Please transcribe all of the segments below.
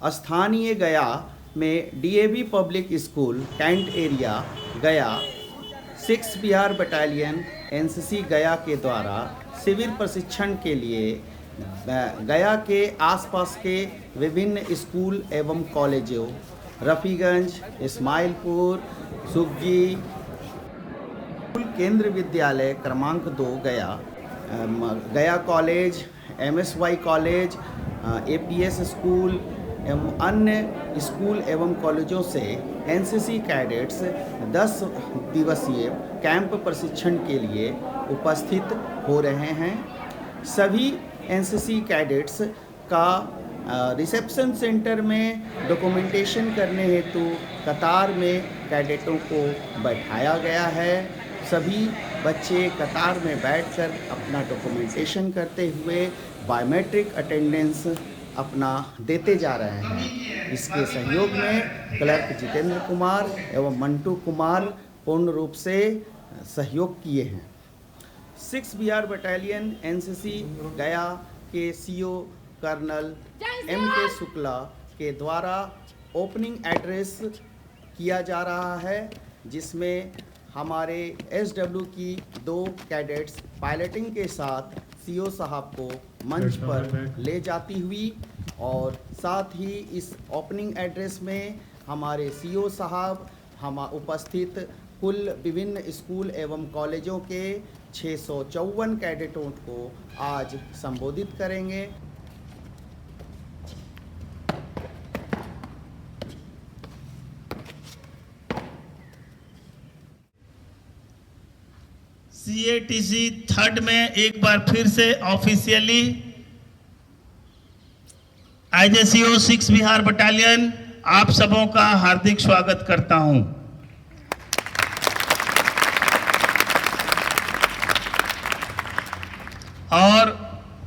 स्थानीय गया में DAV public school cantt area Gaya 6 Bihar battalion NCC गया के द्वारा शिविर प्रशिक्षण के लिए गया के आसपास के विभिन्न स्कूल एवं कॉलेजों रफ़ीगंज, इस्माइलपुर, सुखजी स्कूल केंद्र विद्यालय क्रमांक 2 गया college, MSY college, APS school एवं अन्य स्कूल एवं कॉलेजों से एनसीसी कैडेट्स 10 दिवसीय कैंप प्रशिक्षण के लिए उपस्थित हो रहे हैं। सभी एनसीसी कैडेट्स का रिसेप्शन सेंटर में डॉक्यूमेंटेशन करने हेतु कतार में कैडेटों को बैठाया गया है। सभी बच्चे कतार में बैठकर अपना डॉक्यूमेंटेशन करते हुए बायोमेट्रिक अटेंडेंस अपना देते जा रहे हैं। इसके सहयोग में क्लर्क जितेंद्र कुमार एवं मंटू कुमार पूर्ण रूप से सहयोग किए हैं। 6 बिहार बटालियन एनसीसी गया के सीओ कर्नल M.K. शुक्ला के द्वारा ओपनिंग एड्रेस किया जा रहा है, जिसमें हमारे एसडब्ल्यू की 2 कैडेट्स पायलटिंग के साथ सीओ साहब को मंच पर ले जाती हुई और साथ ही इस ओपनिंग एड्रेस में हमारे सीओ साहब हम उपस्थित कुल विभिन्न स्कूल एवं कॉलेजों के 654 कैडेटों को आज संबोधित करेंगे। CATC 3rd में एक बार फिर से ऑफिशियली IJCO 6 बिहार बटालियन आप सबों का हार्दिक स्वागत करता हूं। और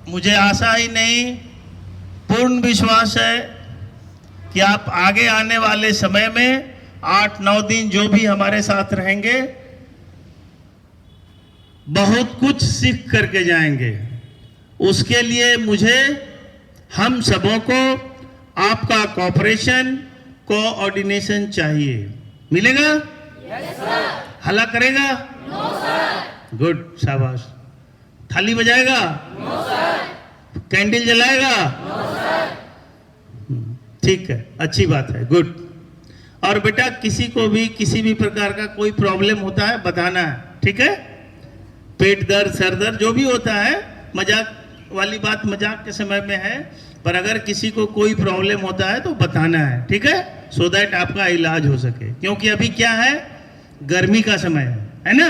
मुझे आशा ही नहीं, पूर्ण विश्वास है कि आप आगे आने वाले समय में 8-9 दिन जो भी हमारे साथ रहेंगे बहुत कुछ सीख करके जाएंगे। उसके लिए मुझे हम सबों को आपका कोऑपरेशन, कोऑर्डिनेशन चाहिए। मिलेगा? Yes sir. हल्ला करेगा? No sir. गुड, शाबाश। थाली बजाएगा? No sir. कैंडल जलाएगा? No sir. ठीक है, अच्छी बात है, गुड। और बेटा किसी को भी किसी भी प्रकार का कोई प्रॉब्लम होता है बताना है, ठीक है? पेट दर्द, सर दर्द जो भी होता है, मजाक वाली बात मजाक के समय में है, पर अगर किसी को कोई प्रॉब्लम होता है तो बताना है, ठीक है? सो दैट आपका इलाज हो सके। क्योंकि अभी क्या है, गर्मी का समय है ना?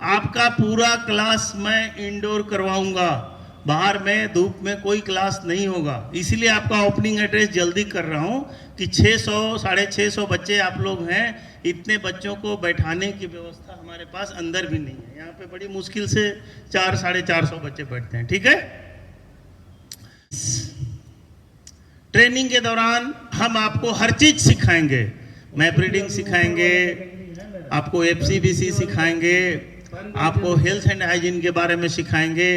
आपका पूरा क्लास मैं इंडोर करवाऊंगा, बाहर में धूप में कोई क्लास नहीं होगा। इसलिए आपका ओपनिंग एड्रेस जल्दी कर रहा हूं कि 600-650 बच्चे आप लोग हैं। इतने बच्चों को बैठाने की व्यवस्था हमारे पास अंदर भी नहीं है। यहाँ पे बड़ी मुश्किल से 400-450 बच्चे बैठते हैं, ठीक है? ट्रेनिंग के दौरान हम आपको हर चीज सिखाएंगे। मैप रीडिंग सिखाएंगे, आपको FCBC सिखाएंगे, आपको हेल्थ एंड हाइजीन के बारे में सिखाएंगे,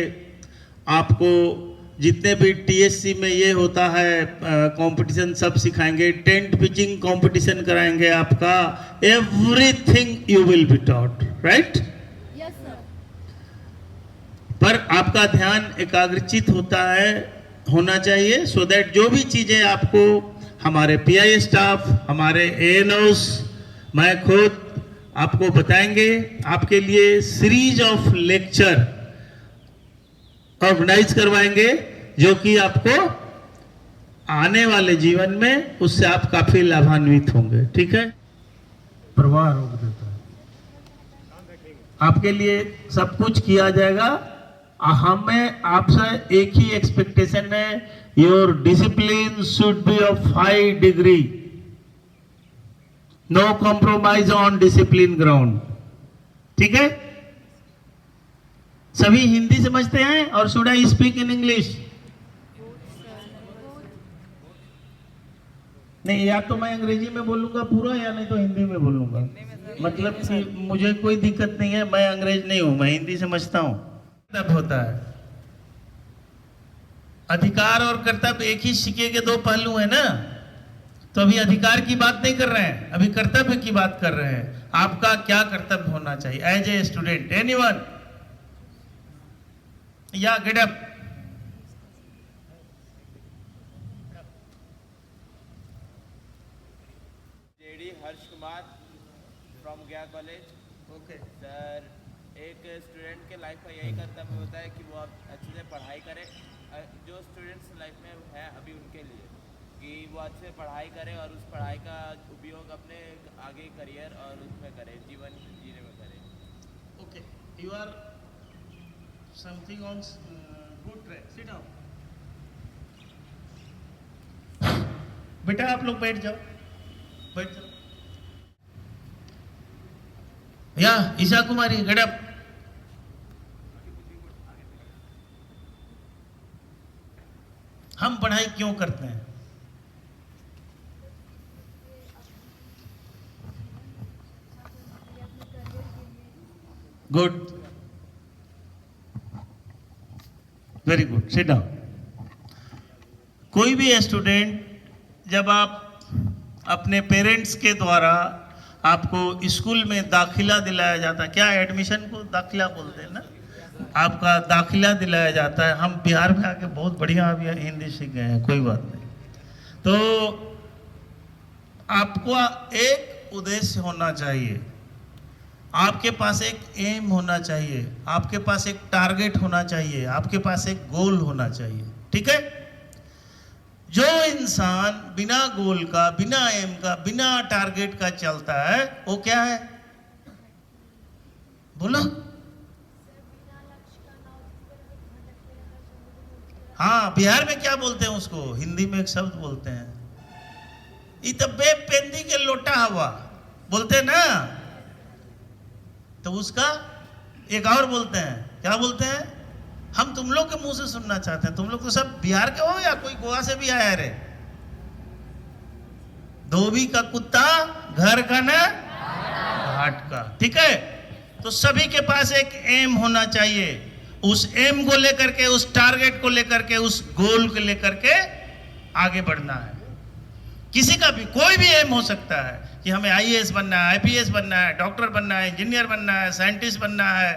आपको जितने भी TSC में ये होता है कंपटीशन सब सिखाएंगे, टेंट पिचिंग कंपटीशन कराएंगे आपका। Everything you will be taught, right? Yes sir. पर आपका ध्यान एकाग्रचित होना चाहिए, सो दैट जो भी चीजें आपको हमारे PI स्टाफ, हमारे ANOs, मैं खुद आपको बताएंगे। आपके लिए सीरीज ऑफ लेक्चर ऑर्गेनाइज करवाएंगे जो कि आपको आने वाले जीवन में उससे आप काफी लाभान्वित होंगे, ठीक है? प्रवाह रोक देता है। आपके लिए सब कुछ किया जाएगा। हमें आपसे एक ही एक्सपेक्टेशन है, your discipline should be of high degree, no compromise on discipline ground, ठीक है? सभी हिंदी समझते हैं? और should I speak in English? नहीं, या तो मैं अंग्रेजी में बोलूंगा पूरा, या नहीं तो हिंदी में बोलूंगा। मतलब कि मुझे कोई दिक्कत नहीं है, मैं अंग्रेज नहीं हूं, मैं हिंदी समझता हूं। तब होता है अधिकार और कर्तव्य एक ही सिक्के के दो पहलू है ना। तो अभी अधिकार की बात नहीं कर रहे हैं, अभी कर्तव्य की बात कर रहे हैं। आपका क्या कर्तव्य होना चाहिए एज ए स्टूडेंट? एनीवन? या get up. JD Harsh Kumar from गया कॉलेज। ओके सर, एक स्टूडेंट के लाइफ का यही कर्तव्य होता है कि वो अच्छे से पढ़ाई करे। जो स्टूडेंट्स लाइफ में है अभी उनके लिए कि वो अच्छे से पढ़ाई करे और उस पढ़ाई का उपयोग अपने आगे करियर और उसमें करे, जीवन जीने में करे। Okay, you are something on good track. Sit down. बेटा आप लोग बैठ जाओ, बैठ जाओ। या ईशा कुमारी गेट अप। हम पढ़ाई क्यों करते हैं? Good, very good, sit down. कोई भी स्टूडेंट जब आप अपने पेरेंट्स के द्वारा आपको स्कूल में दाखिला दिलाया जाता है, क्या एडमिशन को दाखिला बोलते हैं ना, आपका दाखिला दिलाया जाता है। हम बिहार में आके बहुत बढ़िया अभी हिंदी सीख गए हैं, कोई बात नहीं। तो आपको एक उद्देश्य होना चाहिए, आपके पास एक एम होना चाहिए, आपके पास एक टारगेट होना चाहिए, आपके पास एक गोल होना चाहिए, ठीक है। जो इंसान बिना गोल का, बिना एम का, बिना टारगेट का चलता है वो क्या है? बोलो। हाँ, बिहार में क्या बोलते हैं उसको? हिंदी में एक शब्द बोलते हैं, इतबे पेंदी के लोटा हवा बोलते हैं ना। तो उसका एक और बोलते हैं, क्या बोलते हैं? हम तुम लोग के मुंह से सुनना चाहते हैं। तुम लोग तो सब बिहार के हो या कोई गोवा से भी आया रे? धोबी का कुत्ता घर का ना घाट का, ठीक है। तो सभी के पास एक एम होना चाहिए, उस एम को लेकर के, उस टारगेट को लेकर के, उस गोल को लेकर के आगे बढ़ना है। किसी का भी कोई भी एम हो सकता है कि हमें आईएएस बनना है, आईपीएस बनना है, डॉक्टर बनना है, इंजीनियर बनना है, साइंटिस्ट बनना है,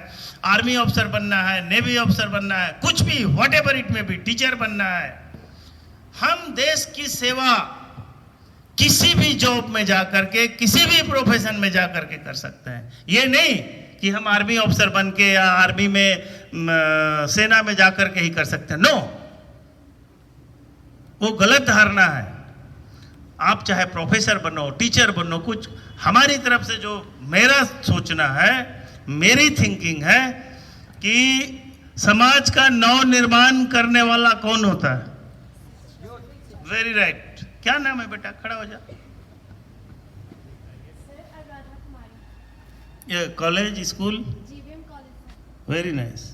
आर्मी ऑफिसर बनना है, नेवी ऑफिसर बनना है, कुछ भी, व्हाटएवर इट में भी, टीचर बनना है। हम देश की सेवा किसी भी जॉब में जाकर के, किसी भी प्रोफेशन में जाकर के कर सकते हैं। ये नहीं कि हम आर्मी ऑफिसर बन के या आर्मी में सेना में जाकर के ही कर सकते हैं, नो, वो गलत धारणा है। आप चाहे प्रोफेसर बनो, टीचर बनो, कुछ हमारी तरफ से जो मेरा सोचना है, मेरी थिंकिंग है कि समाज का नव निर्माण करने वाला कौन होता है? Very right. क्या नाम है बेटा? खड़ा हो जा। ये college, school? Very nice.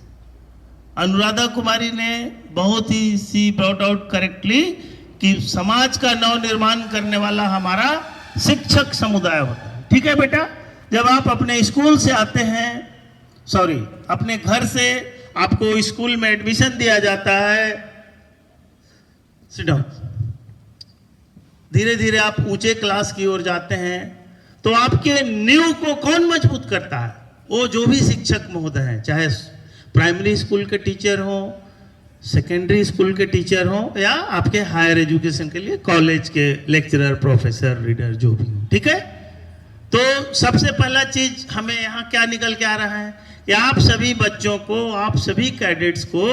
Anuradha Kumari ने बहुत ही सी ब्रॉट आउट करेक्टली कि समाज का नव निर्माण करने वाला हमारा शिक्षक समुदाय होता है, ठीक है बेटा। जब आप अपने स्कूल से आते हैं, सॉरी, अपने घर से आपको स्कूल में एडमिशन दिया जाता है, सिट डाउन, धीरे धीरे आप ऊंचे क्लास की ओर जाते हैं, तो आपके नींव को कौन मजबूत करता है? वो जो भी शिक्षक महोदय हैं, चाहे प्राइमरी स्कूल के टीचर हो, सेकेंडरी स्कूल के टीचर हो, या आपके हायर एजुकेशन के लिए कॉलेज के लेक्चरर, प्रोफेसर, रीडर, जो भी हो, ठीक है। तो सबसे पहला चीज हमें यहाँ क्या निकल के आ रहा है कि आप सभी बच्चों को, आप सभी कैडेट्स को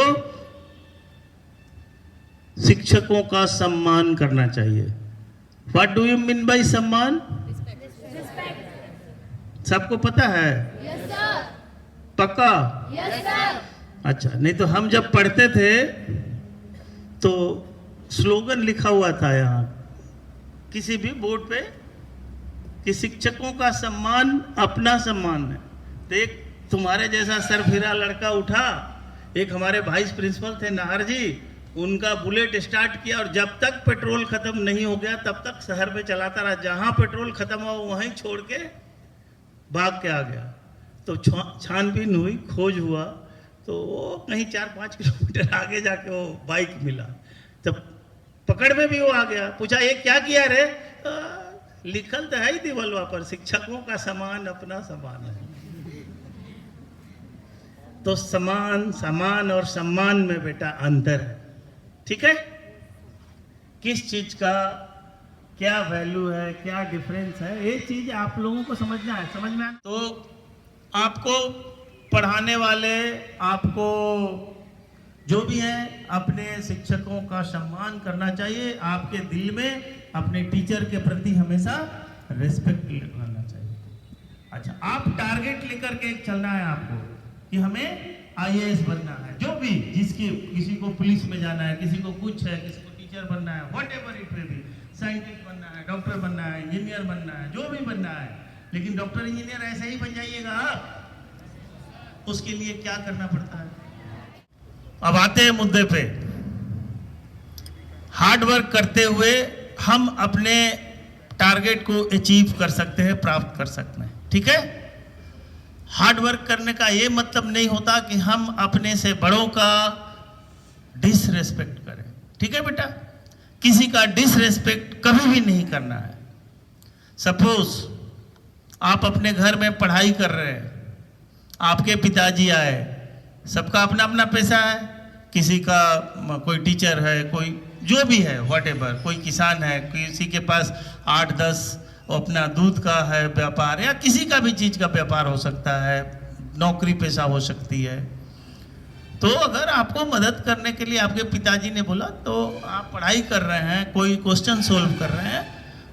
शिक्षकों का सम्मान करना चाहिए। What do you mean by सम्मान? सबको पता है? Yes, sir. पक्का? Yes, sir. अच्छा, नहीं तो हम जब पढ़ते थे तो स्लोगन लिखा हुआ था यहाँ किसी भी बोर्ड पे कि शिक्षकों का सम्मान अपना सम्मान है। तो एक तुम्हारे जैसा सरफिरा लड़का उठा, एक हमारे वाइस प्रिंसिपल थे नाहर जी, उनका बुलेट स्टार्ट किया और जब तक पेट्रोल खत्म नहीं हो गया तब तक शहर में चलाता रहा। जहाँ पेट्रोल खत्म हुआ वहीं छोड़ के भाग के आ गया। तो छानबीन हुई, खोज हुआ, तो वो कहीं 4-5 किलोमीटर आगे जाके वो बाइक मिला। जब पकड़ में भी वो आ गया, पूछा ये क्या किया रे? लिखल तो है ही दीवालवा पर, शिक्षकों का सम्मान अपना सम्मान है। तो सम्मान और सम्मान में बेटा अंतर है, ठीक है? किस चीज का क्या वैल्यू है, क्या डिफरेंस है, ये चीज आप लोगों को समझना है, समझ में आए? तो आपको पढ़ाने वाले, आपको जो भी है, अपने शिक्षकों का सम्मान करना चाहिए। आपके दिल में अपने टीचर के प्रति हमेशा रिस्पेक्ट रखना चाहिए। अच्छा, आप टारगेट लेकर के चलना है आपको कि हमें आईएएस बनना है, जो भी, जिसकी, किसी को पुलिस में जाना है, किसी को कुछ है, किसी को टीचर बनना है, whatever it may be, scientist बनना है, डॉक्टर बनना है, इंजीनियर बनना है, जो भी बनना है। लेकिन डॉक्टर इंजीनियर ऐसे ही बन जाइएगा आप, उसके लिए क्या करना पड़ता है? अब आते हैं मुद्दे पे। हार्ड वर्क करते हुए हम अपने टारगेट को अचीव कर सकते हैं, प्राप्त कर सकते हैं, ठीक है? हार्ड वर्क करने का ये मतलब नहीं होता कि हम अपने से बड़ों का डिसरेस्पेक्ट करें, ठीक है बेटा? किसी का डिसरेस्पेक्ट कभी भी नहीं करना है। सपोज आप अपने घर में पढ़ाई कर रहे हैं, आपके पिताजी आए, सबका अपना अपना पैसा है, किसी का कोई टीचर है, कोई जो भी है, व्हाटएवर, कोई किसान है, किसी के पास 8-10 अपना दूध का है व्यापार, या किसी का भी चीज़ का व्यापार हो सकता है, नौकरी पेशा हो सकती है। तो अगर आपको मदद करने के लिए आपके पिताजी ने बोला, तो आप पढ़ाई कर रहे हैं, कोई क्वेश्चन सोल्व कर रहे हैं,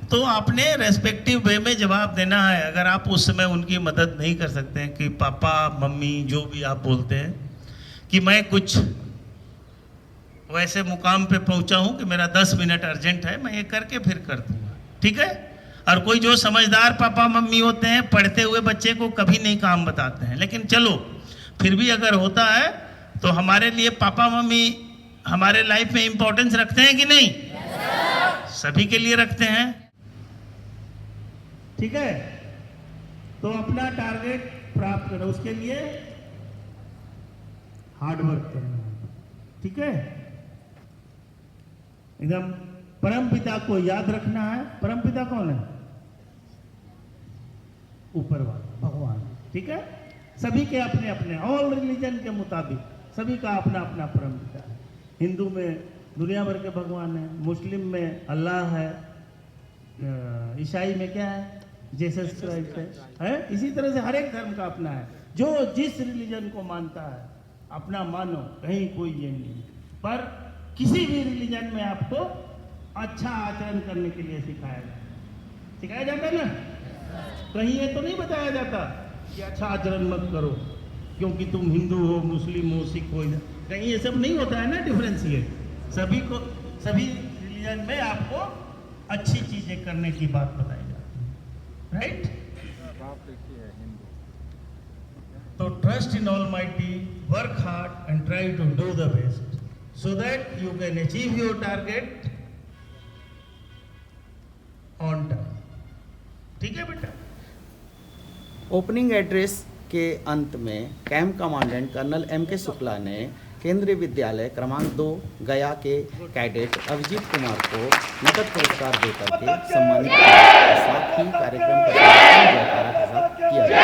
तो आपने रेस्पेक्टिव वे में जवाब देना है। अगर आप उस समय उनकी मदद नहीं कर सकते हैं कि पापा मम्मी जो भी आप बोलते हैं कि मैं कुछ वैसे मुकाम पे पहुंचा हूं कि मेरा 10 मिनट अर्जेंट है, मैं ये करके फिर कर दूंगा, ठीक है? और कोई जो समझदार पापा मम्मी होते हैं, पढ़ते हुए बच्चे को कभी नहीं काम बताते हैं। लेकिन चलो, फिर भी अगर होता है तो हमारे लिए पापा मम्मी हमारे लाइफ में इंपॉर्टेंस रखते हैं कि नहीं? सभी के लिए रखते हैं, ठीक है? तो अपना टारगेट प्राप्त करो, उसके लिए हार्ड वर्क करना है, ठीक है? एकदम परम पिता को याद रखना है। परम पिता कौन है? ऊपर वाला भगवान, ठीक है? सभी के अपने अपने, ऑल रिलीजन के मुताबिक सभी का अपना अपना परम पिता है। हिंदू में दुनिया भर के भगवान है, मुस्लिम में अल्लाह है, ईसाई में क्या है? जीसस क्राइस्ट है। इसी तरह से हर एक धर्म का अपना है। जो जिस रिलीजन को मानता है अपना मानो, कहीं कोई ये नहीं। पर किसी भी रिलीजन में आपको अच्छा आचरण करने के लिए सिखाया जाता है ना? कहीं ये तो नहीं बताया जाता कि अच्छा आचरण मत करो क्योंकि तुम हिंदू हो, मुस्लिम हो, सिख हो, कहीं ये सब नहीं होता है ना डिफरेंशिएट। सभी रिलीजन में आपको अच्छी चीजें करने की बात बताई जाती है, राइट? तो trust in almighty, work hard and try to do the best so that you can achieve your target on time, ठीक है बेटा? ओपनिंग एड्रेस के अंत में camp commandant colonel M.K. Shukla ने केंद्रीय विद्यालय क्रमांक 2 गया के कैडेट अभिजीत कुमार को नकद पुरस्कार देकर के सम्मानित किया। साथ ही कार्यक्रम का समापन जयकारा के साथ किया गया।